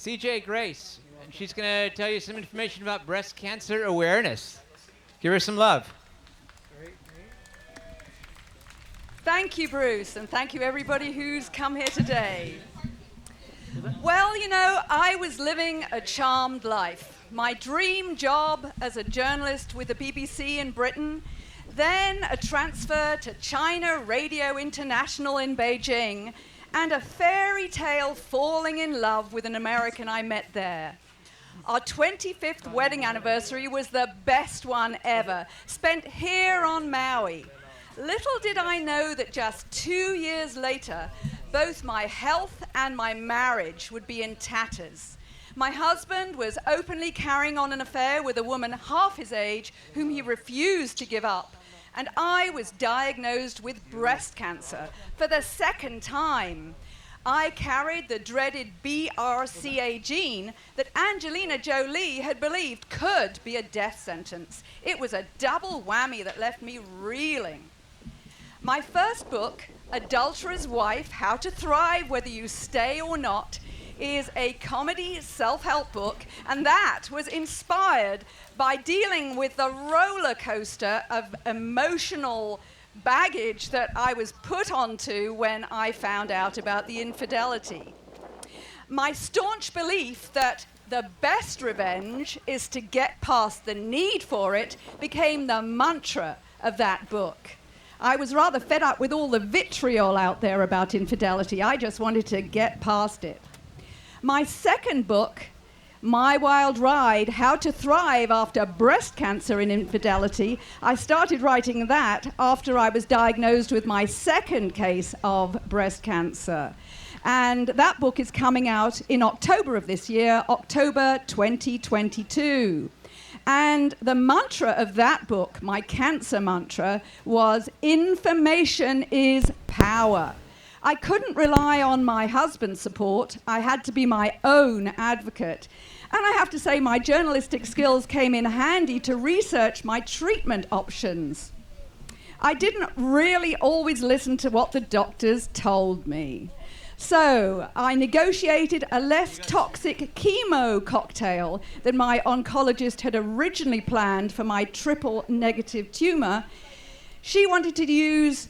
CJ Grace. And she's going to tell you some information about breast cancer awareness. Give her some love. Thank you, Bruce, and thank you everybody who's come here today. Well, you know, I was living a charmed life. My dream job as a journalist with the BBC in Britain, then a transfer to China Radio International in Beijing, and a fairy tale falling in love with an American I met there. Our 25th wedding anniversary was the best one ever, spent here on Maui. Little did I know that just 2 years later, both my health and my marriage would be in tatters. My husband was openly carrying on an affair with a woman half his age whom he refused to give up. And I was diagnosed with breast cancer for the second time. I carried the dreaded BRCA gene that Angelina Jolie had believed could be a death sentence. It was a double whammy that left me reeling. My first book, Adulterer's Wife, How to Thrive Whether You Stay or Not, is a comedy self-help book, and that was inspired by dealing with the roller coaster of emotional baggage that I was put onto when I found out about the infidelity. My staunch belief that the best revenge is to get past the need for it became the mantra of that book. I was rather fed up with all the vitriol out there about infidelity. I just wanted to get past it. My second book, My Wild Ride, How to Thrive After Breast Cancer and Infidelity, I started writing that after I was diagnosed with my second case of breast cancer. And that book is coming out in October of this year, October 2022. And the mantra of that book, my cancer mantra, was information is power. I couldn't rely on my husband's support. I had to be my own advocate. And I have to say my journalistic skills came in handy to research my treatment options. I didn't really always listen to what the doctors told me. So I negotiated a less toxic chemo cocktail than my oncologist had originally planned for my triple negative tumor. She wanted to use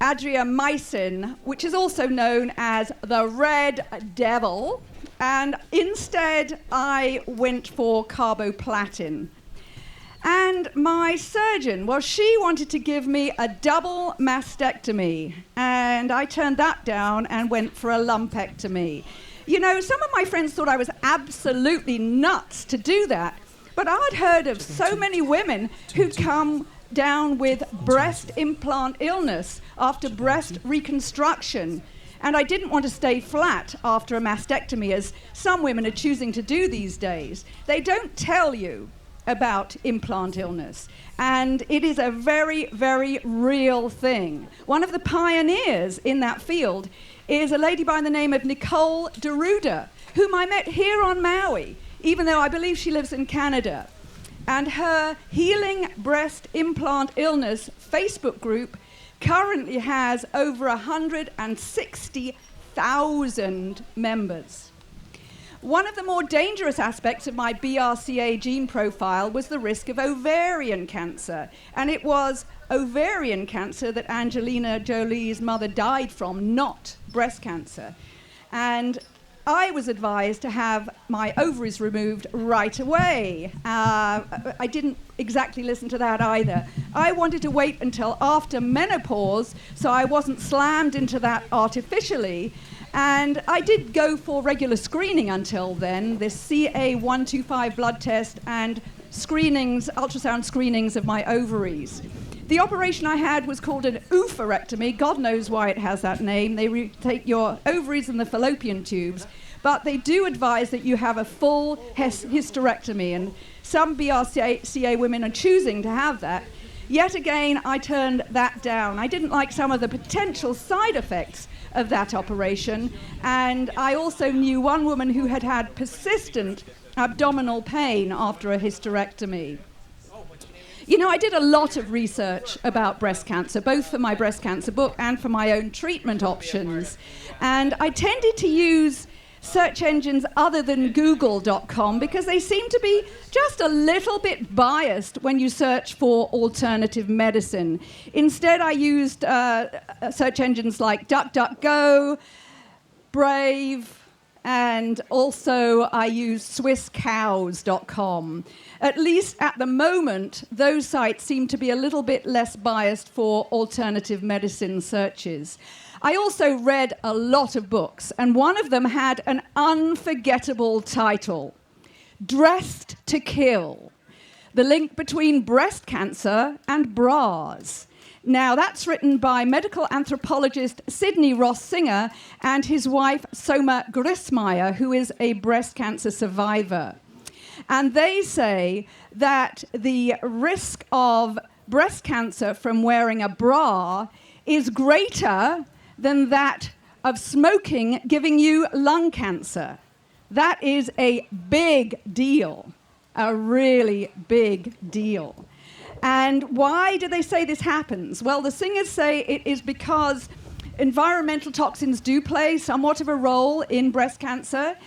adriamycin, which is also known as the Red Devil, and instead I went for carboplatin. And my surgeon, well, she wanted to give me a double mastectomy, and I turned that down and went for a lumpectomy. You know, some of my friends thought I was absolutely nuts to do that, but I'd heard of so many women who'd come down with breast implant illness after breast reconstruction, and I didn't want to stay flat after a mastectomy, as some women are choosing to do these days. They don't tell you about implant illness, and it is a very, very real thing. One of the pioneers in that field is a lady by the name of Nicole Deruda, whom I met here on Maui, even though I believe she lives in Canada. And her Healing Breast Implant Illness Facebook group currently has over 160,000 members. One of the more dangerous aspects of my BRCA gene profile was the risk of ovarian cancer. And it was ovarian cancer that Angelina Jolie's mother died from, not breast cancer. And I was advised to have my ovaries removed right away. I didn't exactly listen to that either. I wanted to wait until after menopause so I wasn't slammed into that artificially. And I did go for regular screening until then, this CA125 blood test and screenings, ultrasound screenings of my ovaries. The operation I had was called an oophorectomy. God knows why it has that name. They take your ovaries and the fallopian tubes, but they do advise that you have a full hysterectomy, and some BRCA women are choosing to have that. Yet again, I turned that down. I didn't like some of the potential side effects of that operation, and I also knew one woman who had had persistent abdominal pain after a hysterectomy. You know, I did a lot of research about breast cancer, both for my breast cancer book and for my own treatment options, and I tended to use search engines other than google.com because they seem to be just a little bit biased when you search for alternative medicine. Instead, I used search engines like DuckDuckGo, Brave, and also I used SwissCows.com. At least at the moment, those sites seem to be a little bit less biased for alternative medicine searches. I also read a lot of books, and one of them had an unforgettable title, Dressed to Kill, the link between breast cancer and bras. Now, that's written by medical anthropologist Sidney Ross Singer and his wife Soma Grismeyer, who is a breast cancer survivor. And they say that the risk of breast cancer from wearing a bra is greater than that of smoking giving you lung cancer. That is a big deal, a really big deal. And why do they say this happens? Well, the Singers say it is because environmental toxins do play somewhat of a role in breast cancer.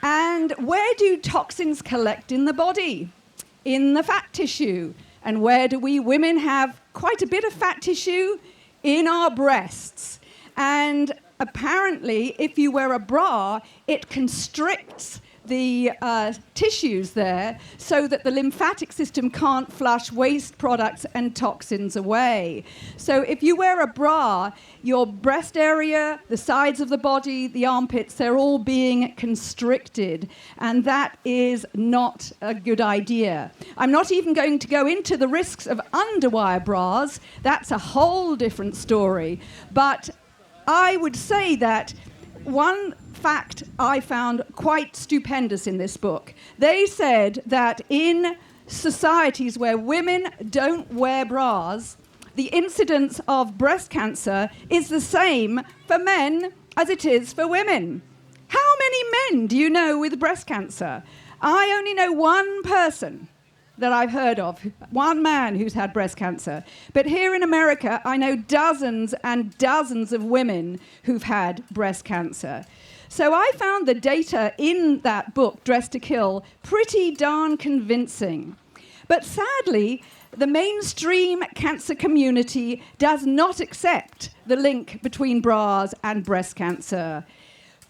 And where do toxins collect in the body? In the fat tissue. And where do we women have quite a bit of fat tissue? In our breasts. And apparently, if you wear a bra, it constricts the tissues there so that the lymphatic system can't flush waste products and toxins away. So if you wear a bra, your breast area, the sides of the body, the armpits, they're all being constricted. And that is not a good idea. I'm not even going to go into the risks of underwire bras. That's a whole different story. But I would say that one fact I found quite stupendous in this book. They said that in societies where women don't wear bras, the incidence of breast cancer is the same for men as it is for women. How many men do you know with breast cancer? I only know one person that I've heard of, one man who's had breast cancer. But here in America, I know dozens and dozens of women who've had breast cancer. So I found the data in that book, Dressed to Kill, pretty darn convincing. But sadly, the mainstream cancer community does not accept the link between bras and breast cancer.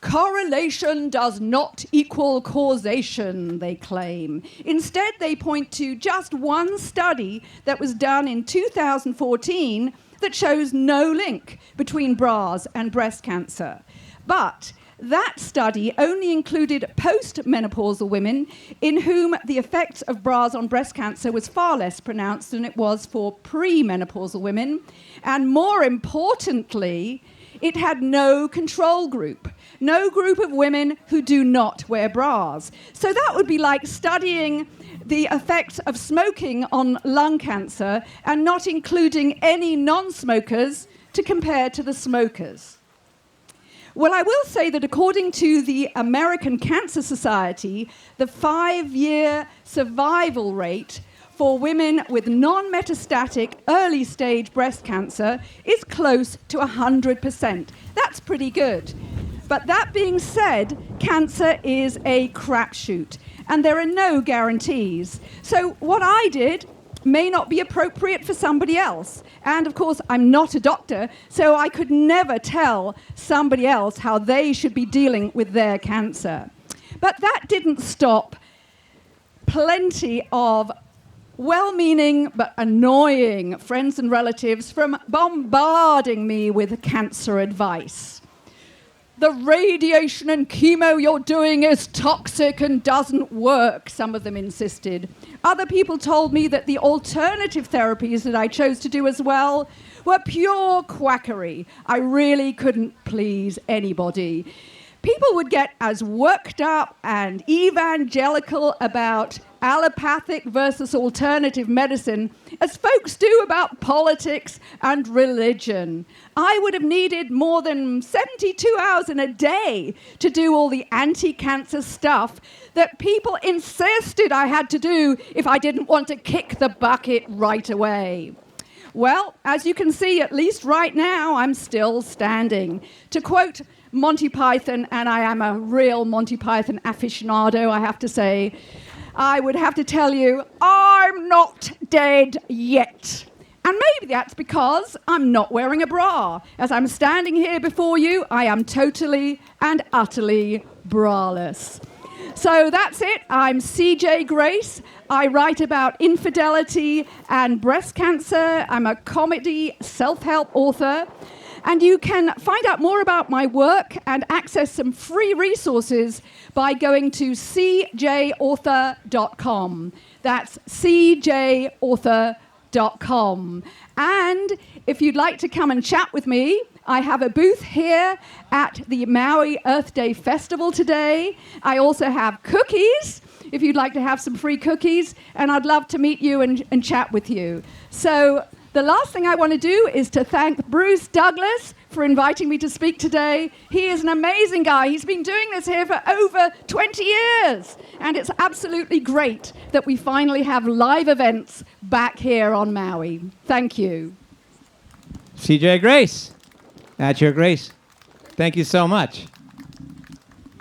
Correlation does not equal causation, they claim. Instead, they point to just one study that was done in 2014 that shows no link between bras and breast cancer. But that study only included post-menopausal women in whom the effects of bras on breast cancer was far less pronounced than it was for pre-menopausal women. And more importantly, it had no control group. No group of women who do not wear bras. So that would be like studying the effects of smoking on lung cancer and not including any non-smokers to compare to the smokers. Well, I will say that according to the American Cancer Society, the 5-year survival rate for women with non-metastatic early-stage breast cancer is close to 100%. That's pretty good. But that being said, cancer is a crapshoot, and there are no guarantees. So what I did may not be appropriate for somebody else. And of course, I'm not a doctor, so I could never tell somebody else how they should be dealing with their cancer. But that didn't stop plenty of well-meaning but annoying friends and relatives from bombarding me with cancer advice. The radiation and chemo you're doing is toxic and doesn't work, some of them insisted. Other people told me that the alternative therapies that I chose to do as well were pure quackery. I really couldn't please anybody. People would get as worked up and evangelical about allopathic versus alternative medicine as folks do about politics and religion. I would have needed more than 72 hours in a day to do all the anti-cancer stuff that people insisted I had to do if I didn't want to kick the bucket right away. Well, as you can see, at least right now, I'm still standing. To quote Monty Python, and I am a real Monty Python aficionado, I have to say, I would have to tell you, I'm not dead yet. And maybe that's because I'm not wearing a bra. As I'm standing here before you, I am totally and utterly braless. So that's it. I'm CJ Grace. I write about infidelity and breast cancer. I'm a comedy self-help author. And you can find out more about my work and access some free resources by going to cjauthor.com. That's cjauthor.com. And if you'd like to come and chat with me, I have a booth here at the Maui Earth Day Festival today. I also have cookies, if you'd like to have some free cookies, and I'd love to meet you and chat with you. So the last thing I want to do is to thank Bruce Douglas for inviting me to speak today. He is an amazing guy. He's been doing this here for over 20 years, and it's absolutely great that we finally have live events back here on Maui. Thank you. CJ Grace. That's your Grace. Thank you so much.